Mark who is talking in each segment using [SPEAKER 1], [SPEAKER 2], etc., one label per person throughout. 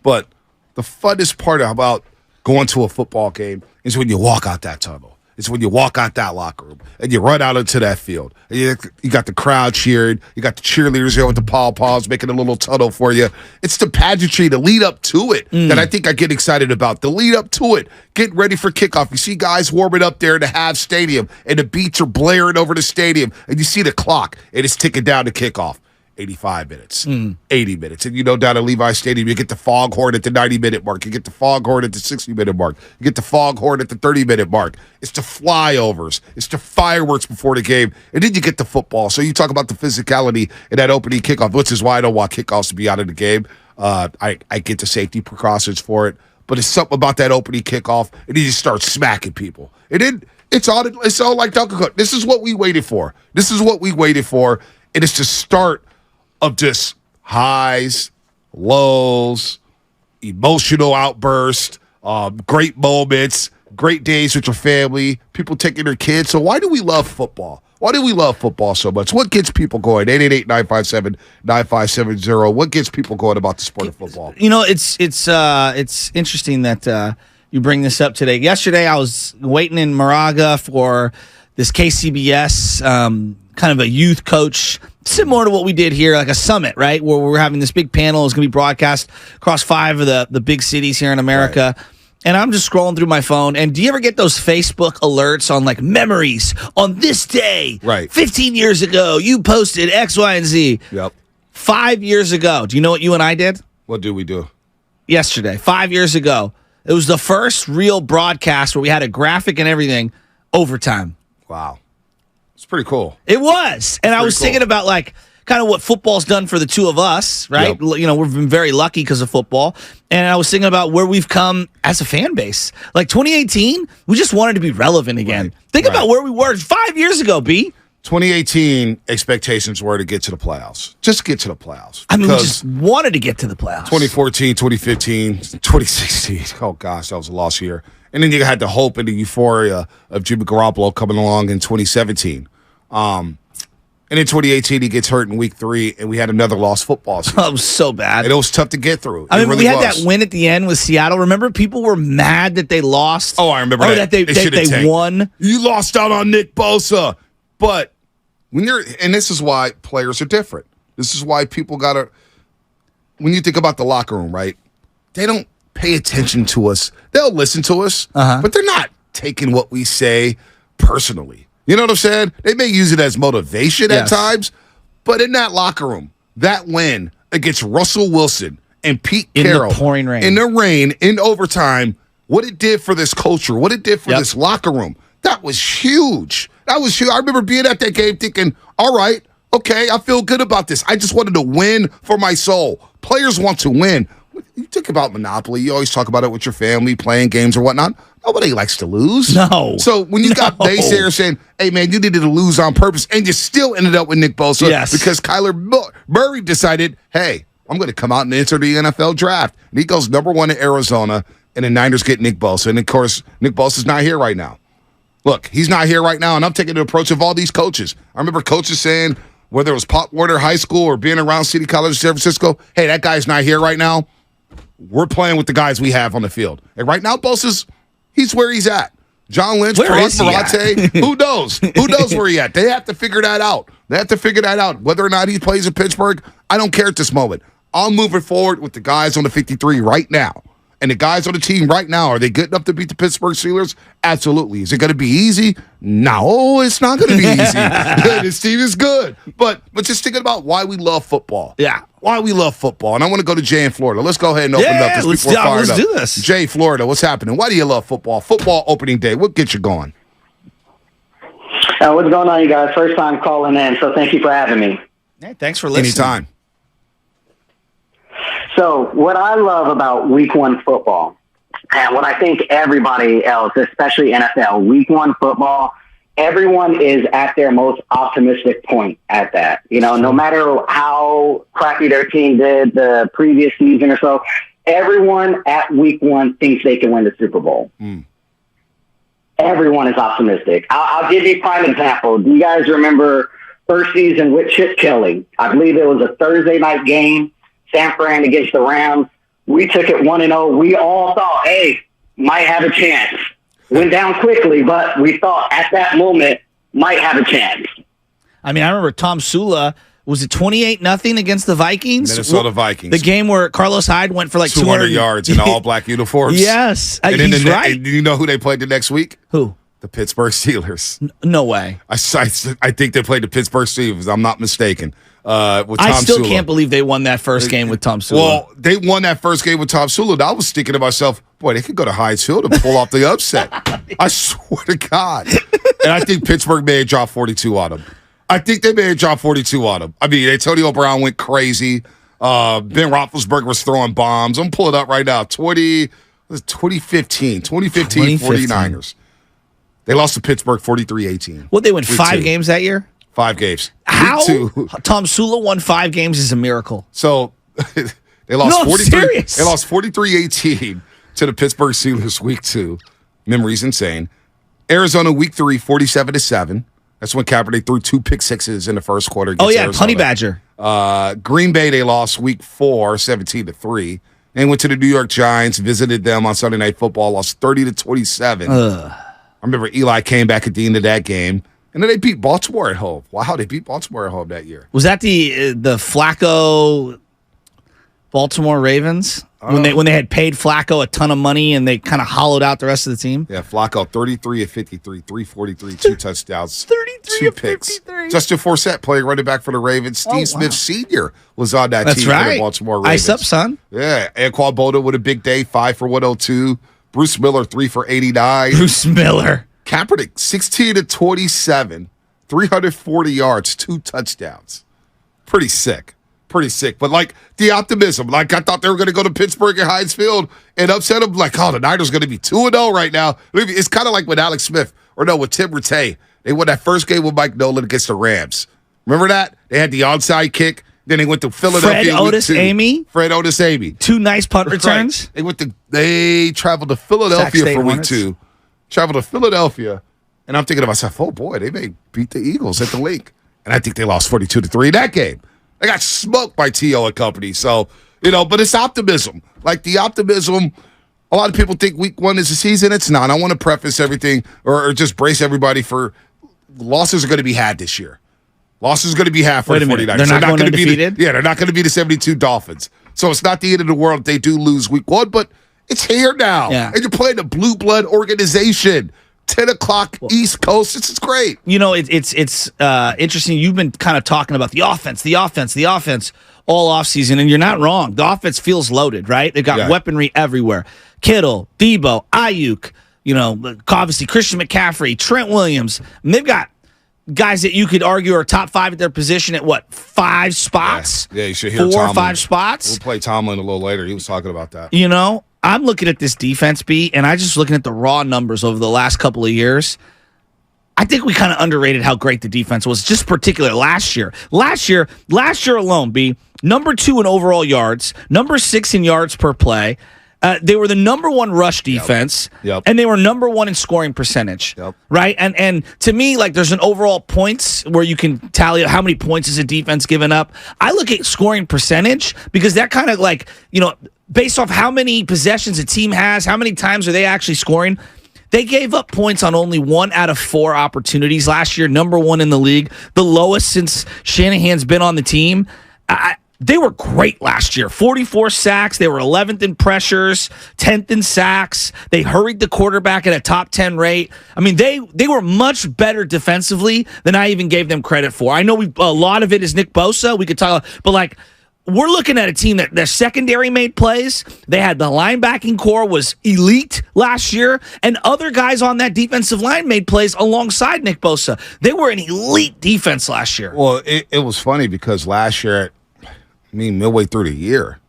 [SPEAKER 1] But the funnest part about going to a football game is when you walk out that tunnel. It's when you walk out that locker room and you run out into that field. And you got the crowd cheering. You got the cheerleaders there with the pom-poms making a little tunnel for you. It's the pageantry, the lead up to it that I think I get excited about. The lead up to it, getting ready for kickoff. You see guys warming up there in the Have Stadium and the beats are blaring over the stadium and you see the clock and it's ticking down to kickoff. 85 minutes, 80 minutes. And down at Levi Stadium, you get the foghorn at the 90-minute mark. You get the foghorn at the 60-minute mark. You get the foghorn at the 30-minute mark. It's the flyovers. It's the fireworks before the game. And then you get the football. So you talk about the physicality in that opening kickoff, which is why I don't want kickoffs to be out of the game. I get the safety precautions for it. But it's something about that opening kickoff, and you just start smacking people. And then it's all like Duncan Cook. This is what we waited for. And it's the start of just highs, lows, emotional outbursts, great moments, great days with your family, people taking their kids. So why do we love football? Why do we love football so much? What gets people going? 888-957-9570. What gets people going about the sport of football?
[SPEAKER 2] It's interesting that you bring this up today. Yesterday, I was waiting in Moraga for this KCBS kind of a youth coach, similar to what we did here, like a summit, right? Where we're having this big panel. It's going to be broadcast across 5 of the big cities here in America. Right. And I'm just scrolling through my phone. And do you ever get those Facebook alerts on like memories on this day?
[SPEAKER 1] Right.
[SPEAKER 2] 15 years ago, you posted X, Y, and Z.
[SPEAKER 1] Yep.
[SPEAKER 2] 5 years ago. Do you know what you and I did?
[SPEAKER 1] What did we do?
[SPEAKER 2] Yesterday, 5 years ago. It was the first real broadcast where we had a graphic and everything, overtime.
[SPEAKER 1] Wow. It's pretty cool.
[SPEAKER 2] It was. And I was thinking about like kind of what football's done for the two of us, right? Yep. We've been very lucky because of football. And I was thinking about where we've come as a fan base. Like 2018, we just wanted to be relevant again. Right. Think about where we were 5 years ago, B.
[SPEAKER 1] 2018 expectations were to get to the playoffs. Just get to the playoffs.
[SPEAKER 2] I mean, we just wanted to get to the playoffs.
[SPEAKER 1] 2014, 2015, 2016. Oh, gosh, that was a lost year. And then you had the hope and the euphoria of Jimmy Garoppolo coming along in 2017. And in 2018, he gets hurt in week 3, and we had another lost football season.
[SPEAKER 2] Oh, it was so bad.
[SPEAKER 1] And it was tough to get through.
[SPEAKER 2] I mean, we had that win at the end with Seattle. Remember, people were mad that they lost.
[SPEAKER 1] Oh, I remember that.
[SPEAKER 2] That they won.
[SPEAKER 1] You lost out on Nick Bosa. But and this is why players are different. This is why people when you think about the locker room, right? They don't pay attention to us. They'll listen to us, but they're not taking what we say personally. You know what I'm saying? They may use it as motivation at times, but in that locker room, that win against Russell Wilson and Pete Carroll
[SPEAKER 2] in the pouring rain,
[SPEAKER 1] in overtime, what it did for this culture, what it did for this locker room, that was huge. That was huge. I remember being at that game thinking, all right, okay, I feel good about this. I just wanted to win for my soul. Players want to win. You think about Monopoly. You always talk about it with your family, playing games or whatnot. Nobody likes to lose.
[SPEAKER 2] No.
[SPEAKER 1] So when you got naysayers saying, hey, man, you needed to lose on purpose, and you still ended up with Nick Bosa because Kyler Murray decided, hey, I'm going to come out and enter the NFL draft. And he goes number 1 in Arizona, and the Niners get Nick Bosa. And, of course, Nick Bosa's not here right now. Look, he's not here right now, and I'm taking the approach of all these coaches. I remember coaches saying, whether it was Pop Warner High School or being around City College of San Francisco, hey, that guy's not here right now. We're playing with the guys we have on the field. And right now, he's where he's at. John Lynch, Parag Marate, who knows? Who knows where he's at? They have to figure that out. Whether or not he plays in Pittsburgh, I don't care at this moment. I'm moving forward with the guys on the 53 right now. And the guys on the team right now, are they good enough to beat the Pittsburgh Steelers? Absolutely. Is it going to be easy? No, it's not going to be easy. This team is good. But just thinking about why we love football.
[SPEAKER 2] Yeah.
[SPEAKER 1] Why we love football. And I want to go to Jay in Florida. Let's go ahead and open it up because people are fired up.
[SPEAKER 2] Let's do this.
[SPEAKER 1] Jay, Florida, what's happening? Why do you love football? Football opening day. What gets you going?
[SPEAKER 3] What's going on, you guys? First time calling in, so thank you for having me.
[SPEAKER 2] Hey, thanks for listening.
[SPEAKER 1] Anytime.
[SPEAKER 3] So what I love about week 1 football, and what I think everybody else, especially NFL, week 1 football, everyone is at their most optimistic point at that. No matter how crappy their team did the previous season or so, everyone at week 1 thinks they can win the Super Bowl. Everyone is optimistic. I'll give you a prime example. Do you guys remember first season with Chip Kelly? I believe it was a Thursday night game. San Fran against the Rams. We took it 1-0. We all thought, hey, might have a chance. Went down quickly, but we thought at that moment might have a chance.
[SPEAKER 2] I mean, I remember Tom Sula. Was it 28-0 against the Vikings?
[SPEAKER 1] Minnesota Vikings.
[SPEAKER 2] The game where Carlos Hyde went for like
[SPEAKER 1] 200 yards in all black uniforms.
[SPEAKER 2] Yes.
[SPEAKER 1] And then
[SPEAKER 2] he's right.
[SPEAKER 1] And do you know who they played the next week?
[SPEAKER 2] Who?
[SPEAKER 1] The Pittsburgh Steelers.
[SPEAKER 2] No way.
[SPEAKER 1] I think they played the Pittsburgh Steelers. I'm not mistaken. With Tom
[SPEAKER 2] I still
[SPEAKER 1] Sula.
[SPEAKER 2] can't believe they won that first game with Tom Sula.
[SPEAKER 1] Well, they won that first game with Tom Sula. I was thinking to myself, boy, they could go to Heinz Field and pull off the upset. I swear to God. And I think Pittsburgh may have dropped 42 on them. I think they may have dropped 42 on them. I mean, Antonio Brown went crazy. Ben Roethlisberger was throwing bombs. I'm pulling it up right now. 2015 49ers. They lost to Pittsburgh 43-18.
[SPEAKER 2] What, they win
[SPEAKER 1] Week
[SPEAKER 2] 5
[SPEAKER 1] 2.
[SPEAKER 2] games that year?
[SPEAKER 1] 5 games.
[SPEAKER 2] How?
[SPEAKER 1] Week 2.
[SPEAKER 2] Tom Sula won 5 games is a miracle.
[SPEAKER 1] So they lost
[SPEAKER 2] No,
[SPEAKER 1] 43.
[SPEAKER 2] serious.
[SPEAKER 1] They lost 43-18 to the Pittsburgh Steelers week 2. Memory's insane. Arizona week 3, 47-7. That's when Kaepernick threw 2 pick sixes in the first quarter.
[SPEAKER 2] Oh,
[SPEAKER 1] against
[SPEAKER 2] yeah,
[SPEAKER 1] Arizona.
[SPEAKER 2] Honey Badger.
[SPEAKER 1] Green Bay, they lost week 4, 17-3. They went to the New York Giants, visited them on Sunday Night Football, lost 30-27. I remember Eli came back at the end of that game. And then they beat Baltimore at home. Wow, they beat Baltimore at home that year.
[SPEAKER 2] Was that the Flacco Baltimore Ravens? When they had paid Flacco a ton of money and they kind of hollowed out the rest of the team?
[SPEAKER 1] Yeah, Flacco, 33 of 53, 343, 2 touchdowns,
[SPEAKER 2] 33
[SPEAKER 1] 2
[SPEAKER 2] of
[SPEAKER 1] picks.
[SPEAKER 2] 53.
[SPEAKER 1] Justin Forsett playing running back for the Ravens. Steve Smith Sr. was on that
[SPEAKER 2] That's
[SPEAKER 1] team for the
[SPEAKER 2] right.
[SPEAKER 1] Baltimore Ravens.
[SPEAKER 2] Ice up, son.
[SPEAKER 1] Yeah, Anquan Boldin with a big day, 5 for 102. Bruce Miller, 3 for 89.
[SPEAKER 2] Bruce Miller.
[SPEAKER 1] Kaepernick, 16-27, 340 yards, 2 touchdowns. Pretty sick. But like the optimism, like I thought they were going to go to Pittsburgh and Heinz Field and upset them. Like, oh, the Niners going to be 2-0 right now. It's kind of like with Alex Smith, or no, with Tim Rattay. They won that first game with Mike Nolan against the Rams. Remember that? They had the onside kick. Then they went to Philadelphia.
[SPEAKER 2] Fred Otis Amy. 2 nice punt returns.
[SPEAKER 1] Right. They traveled to Philadelphia for week 2. Traveled to Philadelphia. And I'm thinking to myself, oh boy, they may beat the Eagles at the Link. And I think they lost 42-3 in that game. They got smoked by T.O. and company. So, but it's optimism. Like the optimism, a lot of people think week 1 is the season. It's not. I want to preface everything or just brace everybody for losses are going to be had this year. Losses are going to be had for the 49ers.
[SPEAKER 2] They're not going undefeated?
[SPEAKER 1] They're not going to be the 72 Dolphins. So it's not the end of the world if they do lose week 1, but it's here now.
[SPEAKER 2] Yeah.
[SPEAKER 1] And you're playing a blue blood organization. 10 o'clock East Coast. This is great.
[SPEAKER 2] It's interesting. You've been kind of talking about the offense all offseason, and you're not wrong. The offense feels loaded, right? They've got weaponry everywhere. Kittle, Debo, Ayuk, obviously Christian McCaffrey, Trent Williams. And they've got guys that you could argue are top 5 at their position at 5 spots?
[SPEAKER 1] Yeah, you should hear
[SPEAKER 2] 4
[SPEAKER 1] Tomlin.
[SPEAKER 2] or 5 spots.
[SPEAKER 1] We'll play Tomlin a little later. He was talking about that.
[SPEAKER 2] I'm looking at this defense, B, and I just looking at the raw numbers over the last couple of years. I think we kind of underrated how great the defense was, just particularly last year. Last year alone, B, number 2 in overall yards, number 6 in yards per play. They were the number 1 rush defense, and they were number 1 in scoring percentage, right? And to me, there's an overall points where you can tally how many points is a defense given up. I look at scoring percentage because that kind of based off how many possessions a team has, how many times are they actually scoring. They gave up points on only 1 out of 4 opportunities last year, number 1 in the league, the lowest since Shanahan's been on the team. They were great last year. 44 sacks. They were 11th in pressures, 10th in sacks. They hurried the quarterback at a top 10 rate. I mean, they were much better defensively than I even gave them credit for. I know a lot of it is Nick Bosa. We could talk about, but we're looking at a team that their secondary made plays. They had the linebacking core was elite last year, and other guys on that defensive line made plays alongside Nick Bosa. They were an elite defense last year.
[SPEAKER 1] Well, it was funny because last year, midway through the year,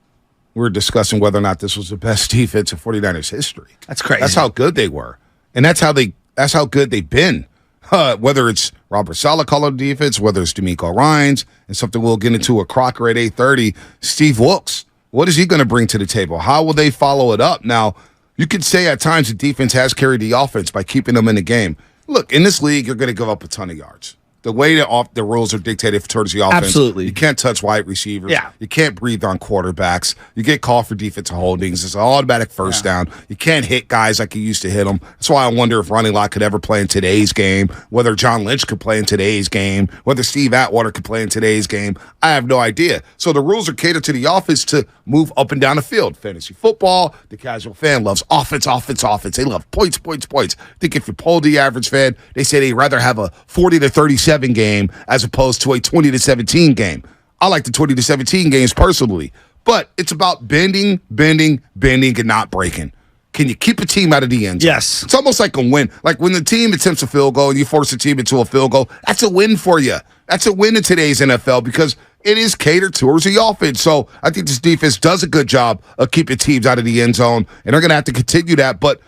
[SPEAKER 1] we were discussing whether or not this was the best defense in 49ers history.
[SPEAKER 2] That's crazy.
[SPEAKER 1] That's how good they were. And that's how good they've been. Whether it's Robert Saleh calling the defense, whether it's D'Amico Ryans, and something we'll get into a Crocker at 8:30, Steve Wilks. What is he going to bring to the table? How will they follow it up? Now, you could say at times the defense has carried the offense by keeping them in the game. Look, in this league, you're going to give up a ton of yards. the way the rules are dictated towards the offense.
[SPEAKER 2] Absolutely.
[SPEAKER 1] You can't touch wide receivers.
[SPEAKER 2] Yeah.
[SPEAKER 1] You can't breathe on quarterbacks. You get called for defensive holdings. It's an automatic first down. You can't hit guys like you used to hit them. That's why I wonder if Ronnie Lott could ever play in today's game, whether John Lynch could play in today's game, whether Steve Atwater could play in today's game. I have no idea. So the rules are catered to the offense to move up and down the field. Fantasy football, the casual fan loves offense, offense, offense. They love points, points, points. I think if you poll the average fan, they say they'd rather have a 40-37 game as opposed to a 20-17 game. I like the 20-17 games personally, but it's about bending, and not breaking. Can you keep a team out of the end zone?
[SPEAKER 2] Yes.
[SPEAKER 1] It's almost like a win. Like when the team attempts a field goal and you force the team into a field goal, that's a win for you. That's a win in today's NFL because it is catered towards the offense. So I think this defense does a good job of keeping teams out of the end zone, and they're going to have to continue that. But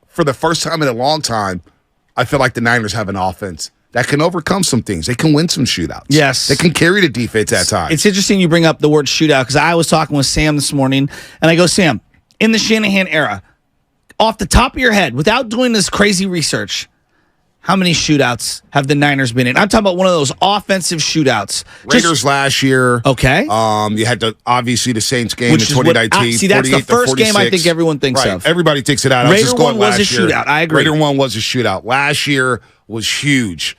[SPEAKER 1] for the first time in a long time, I feel like the Niners have an offense that can overcome some things. They can win some shootouts.
[SPEAKER 2] Yes.
[SPEAKER 1] They can carry the defense at times.
[SPEAKER 2] It's interesting you bring up the word shootout because I was talking with Sam this morning, and I go, Sam, in the Shanahan era, off the top of your head, without doing this crazy research, how many shootouts have the Niners been in? I'm talking about one of those offensive shootouts.
[SPEAKER 1] Raiders last year.
[SPEAKER 2] Okay.
[SPEAKER 1] You had obviously the Saints game
[SPEAKER 2] Which
[SPEAKER 1] in
[SPEAKER 2] is what
[SPEAKER 1] 2019.
[SPEAKER 2] see, that's the
[SPEAKER 1] 48 to
[SPEAKER 2] first game I
[SPEAKER 1] 46.
[SPEAKER 2] think everyone thinks
[SPEAKER 1] Right.
[SPEAKER 2] of.
[SPEAKER 1] Everybody thinks of that. I was
[SPEAKER 2] Raider
[SPEAKER 1] just going
[SPEAKER 2] one was
[SPEAKER 1] last
[SPEAKER 2] a
[SPEAKER 1] year.
[SPEAKER 2] shootout. I agree.
[SPEAKER 1] Raider one was a shootout. Last year was huge.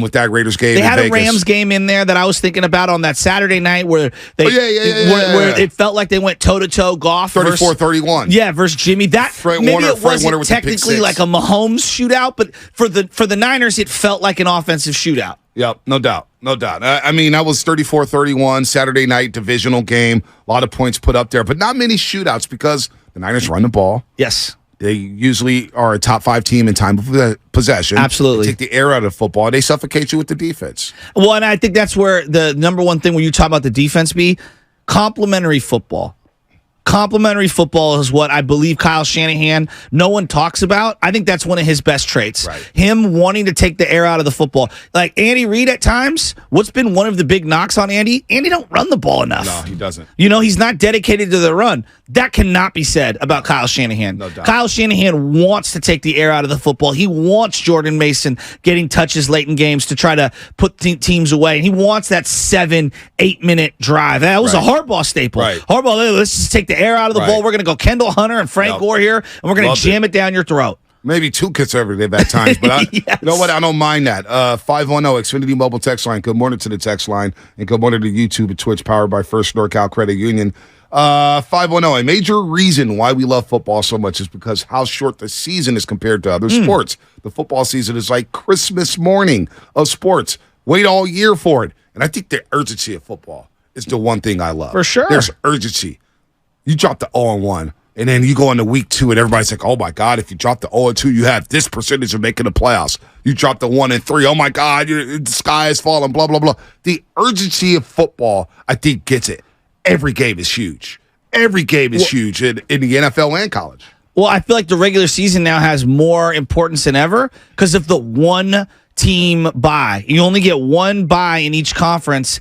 [SPEAKER 1] With that Raiders game
[SPEAKER 2] They
[SPEAKER 1] in
[SPEAKER 2] had
[SPEAKER 1] Vegas.
[SPEAKER 2] a Rams game in there that I was thinking about on that Saturday night where they where it felt like they went toe-to-toe Goff
[SPEAKER 1] 34-31.
[SPEAKER 2] versus Jimmy. That
[SPEAKER 1] Frank
[SPEAKER 2] maybe
[SPEAKER 1] Warner-
[SPEAKER 2] it
[SPEAKER 1] Frank Warner
[SPEAKER 2] wasn't
[SPEAKER 1] with the pick
[SPEAKER 2] technically
[SPEAKER 1] six.
[SPEAKER 2] like a Mahomes shootout, but for the Niners, it felt like an offensive shootout.
[SPEAKER 1] Yep, no doubt. I mean, that was 34-31, Saturday night divisional game. A lot of points put up there, but not many shootouts because the Niners run the ball.
[SPEAKER 2] Yes.
[SPEAKER 1] They usually are a top 5 team in time of possession.
[SPEAKER 2] Absolutely.
[SPEAKER 1] They take the air out of football. They suffocate you with the defense.
[SPEAKER 2] Well, and I think that's where the number one thing when you talk about the defense be complementary football. Complementary football is what I believe Kyle Shanahan, no one talks about. I think that's one of his best traits.
[SPEAKER 1] Right.
[SPEAKER 2] Him wanting to take the air out of the football. Like Andy Reid at times, what's been one of the big knocks on Andy? Andy don't run the ball enough.
[SPEAKER 1] No, he doesn't.
[SPEAKER 2] You know, he's not dedicated to the run. That cannot be said about Kyle Shanahan.
[SPEAKER 1] No doubt.
[SPEAKER 2] Kyle Shanahan wants to take the air out of the football. He wants Jordan Mason getting touches late in games to try to put teams away. And he wants that 7-8 minute drive. That was
[SPEAKER 1] Right.
[SPEAKER 2] a Harbaugh staple.
[SPEAKER 1] Right.
[SPEAKER 2] Harbaugh, let's just take the air out of the
[SPEAKER 1] Right.
[SPEAKER 2] ball. We're going to go Kendall Hunter and Frank
[SPEAKER 1] Yep.
[SPEAKER 2] Gore here, and we're going to
[SPEAKER 1] Loved
[SPEAKER 2] jam it down your throat.
[SPEAKER 1] Maybe too conservative at times, but
[SPEAKER 2] Yes.
[SPEAKER 1] you know what? I don't mind that. 510 Xfinity Mobile text line. Good morning to the text line, and good morning to YouTube and Twitch, powered by First NorCal Credit Union. 510. A major reason why we love football so much is because how short the season is compared to other sports. The football season is like Christmas morning of sports. Wait all year for it, and I think the urgency of football is the one thing I love.
[SPEAKER 2] For sure.
[SPEAKER 1] There's urgency. You drop the 0-1, and then you go into week 2, and everybody's like, oh, my God, if you drop the 0-2, you have this percentage of making the playoffs. You drop the 1-3, oh, my God, the sky is falling, blah, blah, blah. The urgency of football, I think, gets it. Every game is huge. Every game is huge in the NFL and college.
[SPEAKER 2] Well, I feel like the regular season now has more importance than ever because of the one team bye. You only get one bye in each conference.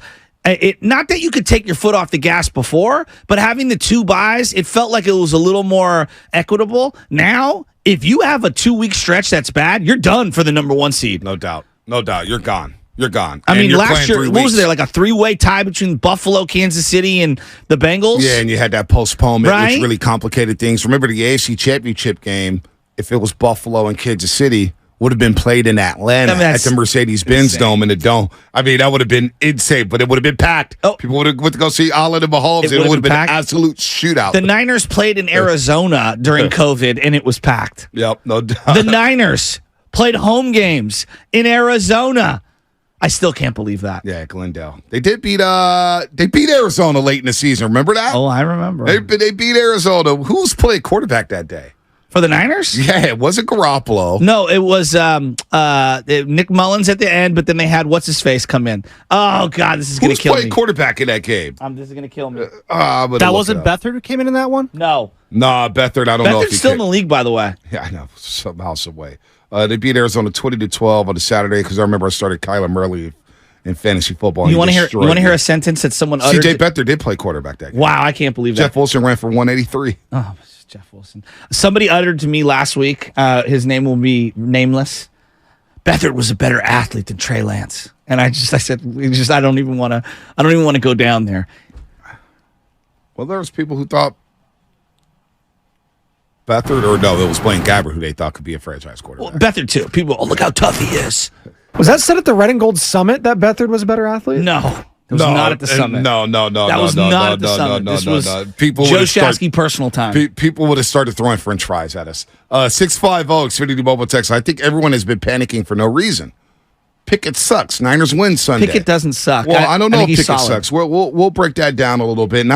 [SPEAKER 2] Not that you could take your foot off the gas before, but having the 2 byes, it felt like it was a little more equitable. Now, if you have a 2-week stretch that's bad, you're done for the number 1 seed.
[SPEAKER 1] No doubt. No doubt. You're gone. You're gone.
[SPEAKER 2] I
[SPEAKER 1] And
[SPEAKER 2] mean,
[SPEAKER 1] you're
[SPEAKER 2] last
[SPEAKER 1] playing
[SPEAKER 2] year,
[SPEAKER 1] 3
[SPEAKER 2] what was
[SPEAKER 1] weeks.
[SPEAKER 2] there, like a 3-way tie between Buffalo, Kansas City, and the Bengals?
[SPEAKER 1] Yeah, and you had that postponement,
[SPEAKER 2] Right?
[SPEAKER 1] which really complicated things. Remember the AFC Championship game, if it was Buffalo and Kansas City, would have been played in Atlanta
[SPEAKER 2] I mean,
[SPEAKER 1] at
[SPEAKER 2] that's
[SPEAKER 1] the Mercedes-Benz
[SPEAKER 2] insane.
[SPEAKER 1] Dome in the Dome. I mean, that would have been insane, but it would have been packed.
[SPEAKER 2] Oh.
[SPEAKER 1] People would have went to go see Allen and Mahomes,
[SPEAKER 2] It
[SPEAKER 1] and it
[SPEAKER 2] would
[SPEAKER 1] would
[SPEAKER 2] have
[SPEAKER 1] have been
[SPEAKER 2] been
[SPEAKER 1] an
[SPEAKER 2] packed.
[SPEAKER 1] absolute shootout.
[SPEAKER 2] The Niners played in Arizona during COVID, and it was packed.
[SPEAKER 1] Yep, no doubt.
[SPEAKER 2] The Niners played home games in Arizona. I still can't believe that.
[SPEAKER 1] Yeah, Glendale. They did beat Arizona late in the season. Remember that?
[SPEAKER 2] Oh, I remember.
[SPEAKER 1] They beat Arizona. Who's playing quarterback that day?
[SPEAKER 2] For the Niners?
[SPEAKER 1] Yeah, it wasn't Garoppolo.
[SPEAKER 2] No, it was Nick Mullins at the end, but then they had what's-his-face come in. Oh, God, this is going
[SPEAKER 1] Who's
[SPEAKER 2] to kill
[SPEAKER 1] playing
[SPEAKER 2] me.
[SPEAKER 1] quarterback in that game?
[SPEAKER 2] This is going to kill me.
[SPEAKER 4] That wasn't Beathard who came in that one?
[SPEAKER 2] No.
[SPEAKER 1] Nah, Beathard, I don't know if
[SPEAKER 2] Beathard's
[SPEAKER 1] he
[SPEAKER 2] still
[SPEAKER 1] could.
[SPEAKER 2] in the league, by the way.
[SPEAKER 1] Yeah, I know. Somehow, some way. They beat Arizona 20-12 on a Saturday because I remember I started Kyler Murray in fantasy football.
[SPEAKER 2] You want to hear a sentence that someone uttered?
[SPEAKER 1] CJ Beathard did play quarterback that game.
[SPEAKER 2] Wow, I can't believe
[SPEAKER 1] Jeff
[SPEAKER 2] that.
[SPEAKER 1] Wilson ran for 183.
[SPEAKER 2] Oh, this is Jeff Wilson. Somebody uttered to me last week, his name will be nameless, Beathard was a better athlete than Trey Lance. And I said, I don't even want to go down there.
[SPEAKER 1] Well, there was people who thought Beathard, or no, it was Blaine Gabbert who they thought could be a franchise quarterback.
[SPEAKER 2] Well, Beathard too. People, look how tough he is.
[SPEAKER 4] Was that said at the Red and Gold Summit that Beathard was a better athlete?
[SPEAKER 2] No. It was not at the Summit.
[SPEAKER 1] No.
[SPEAKER 2] That was not at the Summit. This was Joe Shasky personal time.
[SPEAKER 1] People would have started throwing French fries at us. 650 Xfinity Mobile Text. I think everyone has been panicking for no reason. Pickett sucks. Niners win Sunday.
[SPEAKER 2] Pickett doesn't suck.
[SPEAKER 1] Well, I don't know if
[SPEAKER 2] Pickett
[SPEAKER 1] sucks. We'll break that down a little bit. And